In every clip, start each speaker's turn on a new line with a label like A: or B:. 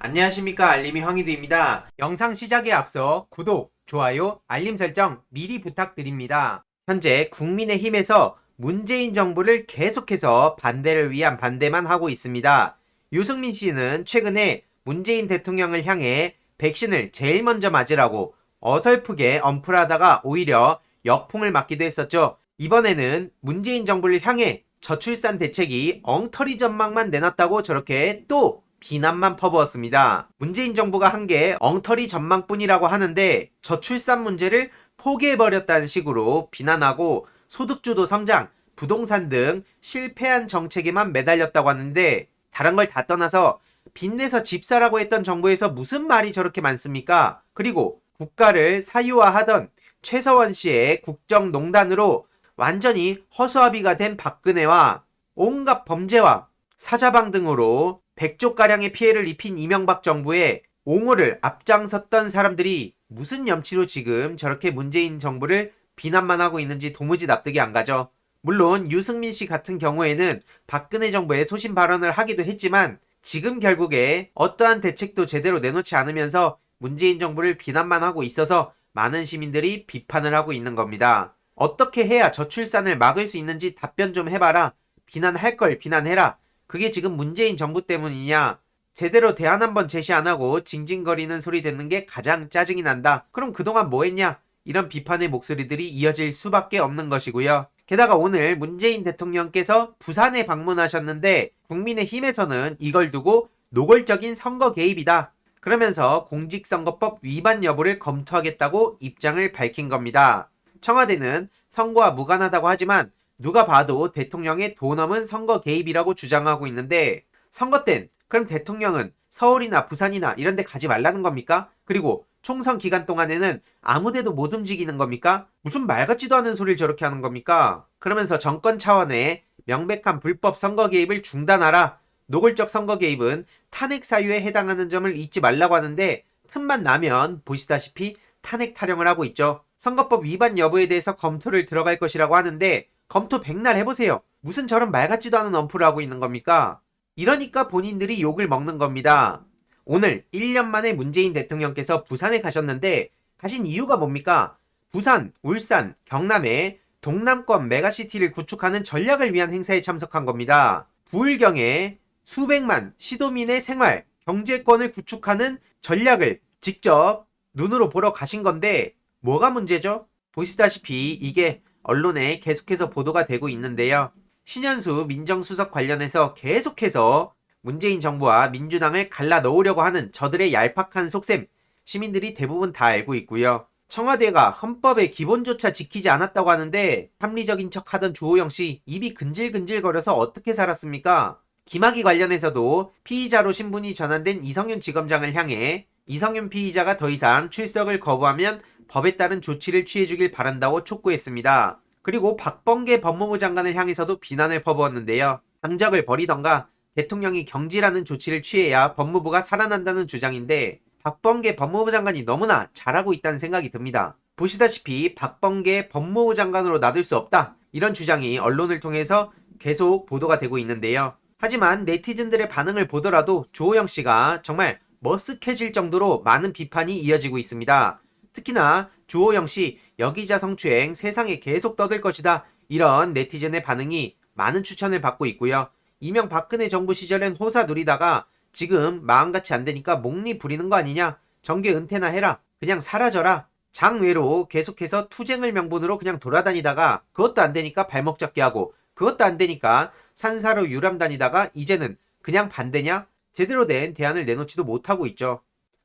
A: 안녕하십니까, 알림이 황희두입니다. 영상 시작에 앞서 구독, 좋아요, 알림 설정 미리 부탁드립니다. 현재 국민의힘에서 문재인 정부를 계속해서 반대를 위한 반대만 하고 있습니다. 유승민 씨는 최근에 문재인 대통령을 향해 백신을 제일 먼저 맞으라고 어설프게 언플하다가 오히려 역풍을 맞기도 했었죠. 이번에는 문재인 정부를 향해 저출산 대책이 엉터리 전망만 내놨다고 저렇게 또 비난만 퍼부었습니다. 문재인 정부가 한 게 엉터리 전망뿐이라고 하는데 저출산 문제를 포기해버렸다는 식으로 비난하고 소득주도 성장, 부동산 등 실패한 정책에만 매달렸다고 하는데 다른 걸 다 떠나서 빚내서 집 사라고 했던 정부에서 무슨 말이 저렇게 많습니까? 그리고 국가를 사유화하던 최서원 씨의 국정농단으로 완전히 허수아비가 된 박근혜와 온갖 범죄와 사자방 등으로 100조가량의 피해를 입힌 이명박 정부에 옹호를 앞장섰던 사람들이 무슨 염치로 지금 저렇게 문재인 정부를 비난만 하고 있는지 도무지 납득이 안 가죠. 물론 유승민 씨 같은 경우에는 박근혜 정부의 소신 발언을 하기도 했지만 지금 결국에 어떠한 대책도 제대로 내놓지 않으면서 문재인 정부를 비난만 하고 있어서 많은 시민들이 비판을 하고 있는 겁니다. 어떻게 해야 저출산을 막을 수 있는지 답변 좀 해봐라. 비난할 걸 비난해라. 그게 지금 문재인 정부 때문이냐? 제대로 대안 한번 제시 안 하고 징징거리는 소리 듣는 게 가장 짜증이 난다. 그럼 그동안 뭐 했냐? 이런 비판의 목소리들이 이어질 수밖에 없는 것이고요. 게다가 오늘 문재인 대통령께서 부산에 방문하셨는데 국민의힘에서는 이걸 두고 노골적인 선거 개입이다. 그러면서 공직선거법 위반 여부를 검토하겠다고 입장을 밝힌 겁니다. 청와대는 선거와 무관하다고 하지만 누가 봐도 대통령의 돈 없는 선거 개입이라고 주장하고 있는데 선거 땐 그럼 대통령은 서울이나 부산이나 이런 데 가지 말라는 겁니까? 그리고 총선 기간 동안에는 아무데도 못 움직이는 겁니까? 무슨 말 같지도 않은 소리를 저렇게 하는 겁니까? 그러면서 정권 차원의 명백한 불법 선거 개입을 중단하라. 노골적 선거 개입은 탄핵 사유에 해당하는 점을 잊지 말라고 하는데 틈만 나면 보시다시피 탄핵 타령을 하고 있죠. 선거법 위반 여부에 대해서 검토를 들어갈 것이라고 하는데 검토 백날 해보세요. 무슨 저런 말 같지도 않은 언프를 하고 있는 겁니까? 이러니까 본인들이 욕을 먹는 겁니다. 오늘 1년 만에 문재인 대통령께서 부산에 가셨는데 가신 이유가 뭡니까? 부산, 울산, 경남에 동남권 메가시티를 구축하는 전략을 위한 행사에 참석한 겁니다. 부울경에 수백만 시도민의 생활, 경제권을 구축하는 전략을 직접 눈으로 보러 가신 건데 뭐가 문제죠? 보시다시피 이게 언론에 계속해서 보도가 되고 있는데요. 신현수 민정수석 관련해서 계속해서 문재인 정부와 민주당을 갈라 넣으려고 하는 저들의 얄팍한 속셈 시민들이 대부분 다 알고 있고요. 청와대가 헌법의 기본조차 지키지 않았다고 하는데 합리적인 척하던 주호영 씨 입이 근질근질거려서 어떻게 살았습니까? 김학의 관련해서도 피의자로 신분이 전환된 이성윤 지검장을 향해 이성윤 피의자가 더 이상 출석을 거부하면 법에 따른 조치를 취해주길 바란다고 촉구했습니다. 그리고 박범계 법무부 장관을 향해서도 비난을 퍼부었는데요. 당적을 버리던가 대통령이 경질하는 조치를 취해야 법무부가 살아난다는 주장인데 박범계 법무부 장관이 너무나 잘하고 있다는 생각이 듭니다. 보시다시피 박범계 법무부 장관으로 놔둘 수 없다. 이런 주장이 언론을 통해서 계속 보도가 되고 있는데요. 하지만 네티즌들의 반응을 보더라도 주호영 씨가 정말 머쓱해질 정도로 많은 비판이 이어지고 있습니다. 특히나 주호영 씨 여기자 성추행 세상에 계속 떠들 것이다. 이런 네티즌의 반응이 많은 추천을 받고 있고요. 이명박근혜 정부 시절엔 호사 누리다가 지금 마음같이 안 되니까 목리 부리는 거 아니냐? 정계 은퇴나 해라. 그냥 사라져라. 장외로 계속해서 투쟁을 명분으로 그냥 돌아다니다가 그것도 안 되니까 발목 잡기 하고 그것도 안 되니까 산사로 유람 다니다가 이제는 그냥 반대냐? 제대로 된 대안을 내놓지도 못하고 있죠.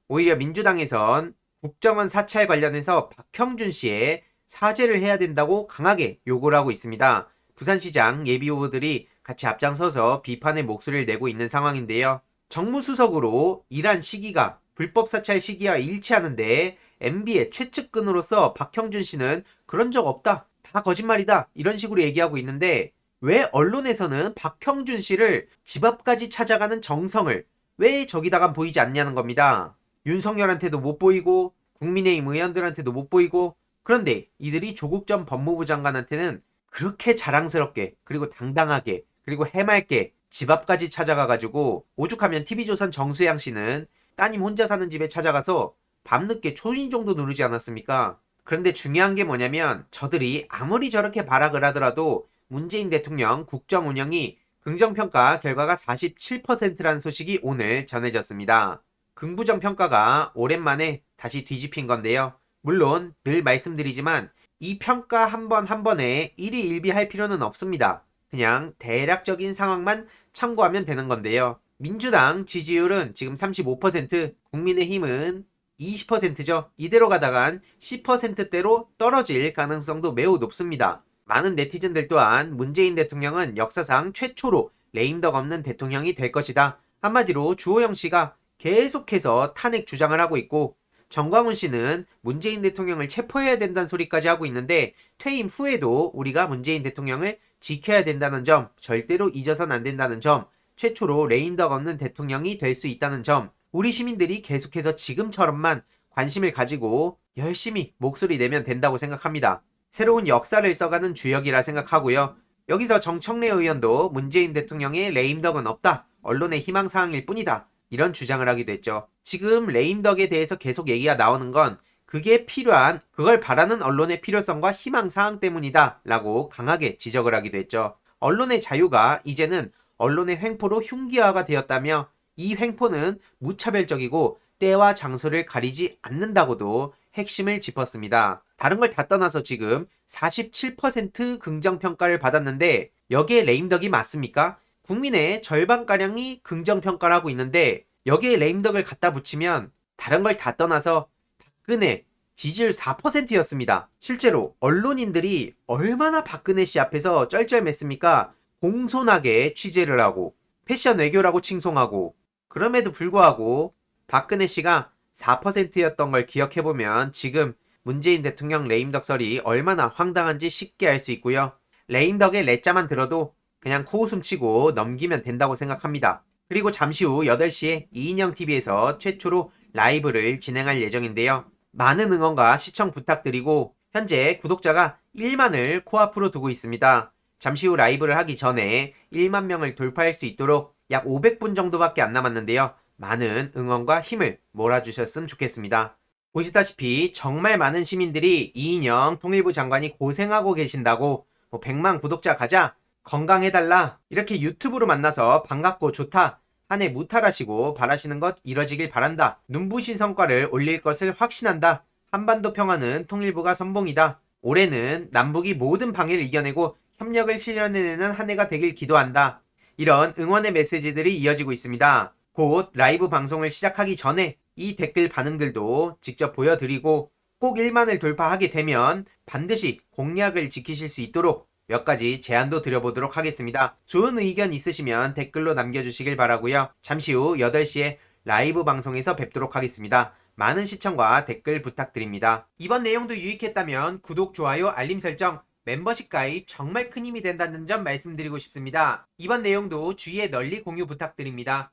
A: 오히려 민주당에선 국정원 사찰 관련해서 박형준 씨의 사죄를 해야 된다고 강하게 요구를 하고 있습니다. 부산시장 예비후보들이 같이 앞장서서 비판의 목소리를 내고 있는 상황인데요. 정무수석으로 일한 시기가 불법 사찰 시기와 일치하는데 MB의 최측근으로서 박형준 씨는 그런 적 없다. 다 거짓말이다. 이런 식으로 얘기하고 있는데 왜 언론에서는 박형준 씨를 집 앞까지 찾아가는 정성을 왜 저기다가 보이지 않냐는 겁니다. 윤석열한테도 못 보이고 국민의힘 의원들한테도 못 보이고 그런데 이들이 조국 전 법무부 장관한테는 그렇게 자랑스럽게 그리고 당당하게 그리고 해맑게 집 앞까지 찾아가가지고 오죽하면 TV조선 정수양 씨는 따님 혼자 사는 집에 찾아가서 밤늦게 초인종도 누르지 않았습니까? 그런데 중요한 게 뭐냐면 저들이 아무리 저렇게 발악을 하더라도 문재인 대통령 국정 운영이 긍정평가 결과가 47%라는 소식이 오늘 전해졌습니다. 긍부정 평가가 오랜만에 다시 뒤집힌 건데요. 물론 늘 말씀드리지만 이 평가 한 번 한 번에 일희일비할 필요는 없습니다. 그냥 대략적인 상황만 참고하면 되는 건데요. 민주당 지지율은 지금 35%, 국민의힘은 20%죠. 이대로 가다간 10%대로 떨어질 가능성도 매우 높습니다. 많은 네티즌들 또한 문재인 대통령은 역사상 최초로 레임덕 없는 대통령이 될 것이다. 한마디로 주호영 씨가 계속해서 탄핵 주장을 하고 있고 정광훈 씨는 문재인 대통령을 체포해야 된다는 소리까지 하고 있는데 퇴임 후에도 우리가 문재인 대통령을 지켜야 된다는 점, 절대로 잊어선 안 된다는 점, 최초로 레임덕 없는 대통령이 될 수 있다는 점, 우리 시민들이 계속해서 지금처럼만 관심을 가지고 열심히 목소리 내면 된다고 생각합니다. 새로운 역사를 써가는 주역이라 생각하고요. 여기서 정청래 의원도 문재인 대통령의 레임덕은 없다. 언론의 희망사항일 뿐이다. 이런 주장을 하기도 했죠. 지금 레임덕에 대해서 계속 얘기가 나오는 건 그게 필요한, 그걸 바라는 언론의 필요성과 희망사항 때문이다 라고 강하게 지적을 하기도 했죠. 언론의 자유가 이제는 언론의 횡포로 흉기화가 되었다며 이 횡포는 무차별적이고 때와 장소를 가리지 않는다고도 핵심을 짚었습니다. 다른 걸 다 떠나서 지금 47% 긍정평가를 받았는데 여기에 레임덕이 맞습니까? 국민의 절반가량이 긍정평가를 하고 있는데 여기에 레임덕을 갖다 붙이면 다른 걸 다 떠나서 박근혜 지지율 4%였습니다. 실제로 언론인들이 얼마나 박근혜 씨 앞에서 쩔쩔맸습니까? 공손하게 취재를 하고 패션 외교라고 칭송하고 그럼에도 불구하고 박근혜 씨가 4%였던 걸 기억해보면 지금 문재인 대통령 레임덕 설이 얼마나 황당한지 쉽게 알 수 있고요. 레임덕의 레자만 들어도 그냥 코웃음 치고 넘기면 된다고 생각합니다. 그리고 잠시 후 8시에 이인영TV에서 최초로 라이브를 진행할 예정인데요. 많은 응원과 시청 부탁드리고 현재 구독자가 1만을 코앞으로 두고 있습니다. 잠시 후 라이브를 하기 전에 1만 명을 돌파할 수 있도록 약 500분 정도밖에 안 남았는데요. 많은 응원과 힘을 몰아주셨으면 좋겠습니다. 보시다시피 정말 많은 시민들이 이인영 통일부 장관이 고생하고 계신다고 100만 구독자 가자, 건강해달라, 이렇게 유튜브로 만나서 반갑고 좋다, 한 해 무탈하시고 바라시는 것 이뤄지길 바란다, 눈부신 성과를 올릴 것을 확신한다, 한반도 평화는 통일부가 선봉이다, 올해는 남북이 모든 방해를 이겨내고 협력을 실현해내는 한 해가 되길 기도한다. 이런 응원의 메시지들이 이어지고 있습니다. 곧 라이브 방송을 시작하기 전에 이 댓글 반응들도 직접 보여드리고 꼭 1만을 돌파하게 되면 반드시 공약을 지키실 수 있도록 몇 가지 제안도 드려보도록 하겠습니다. 좋은 의견 있으시면 댓글로 남겨주시길 바라고요. 잠시 후 8시에 라이브 방송에서 뵙도록 하겠습니다. 많은 시청과 댓글 부탁드립니다. 이번 내용도 유익했다면 구독, 좋아요, 알림 설정, 멤버십 가입 정말 큰 힘이 된다는 점 말씀드리고 싶습니다. 이번 내용도 주위에 널리 공유 부탁드립니다.